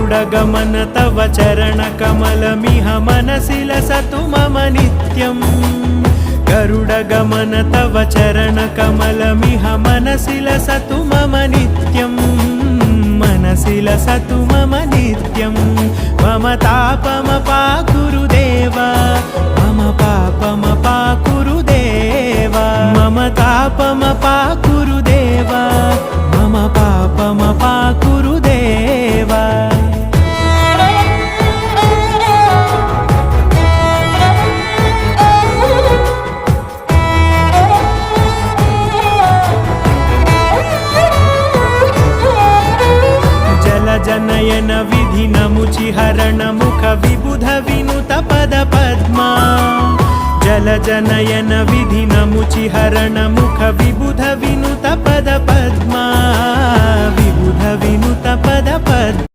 गरुडगमन तव चरणकमलमिह मनसि लसतु मम नित्यम् गरुडगमन तव चरणकमलमिह मनसि लसतु मम नित्यम् मनसि लसतु मम नित्यम् मम तापमपाकुरु देव मम पापमपाकुरु देव मम तापमपाकुरु देव मम पापमपाकुरु देव जनयन विधिनमुचिहरण मुख विबुध विनुत पद पद्मा जल जनयन विधिनमुचिहरण मुख विबुध विनुत पद पद्मा विबुध विनुत पद पद्मा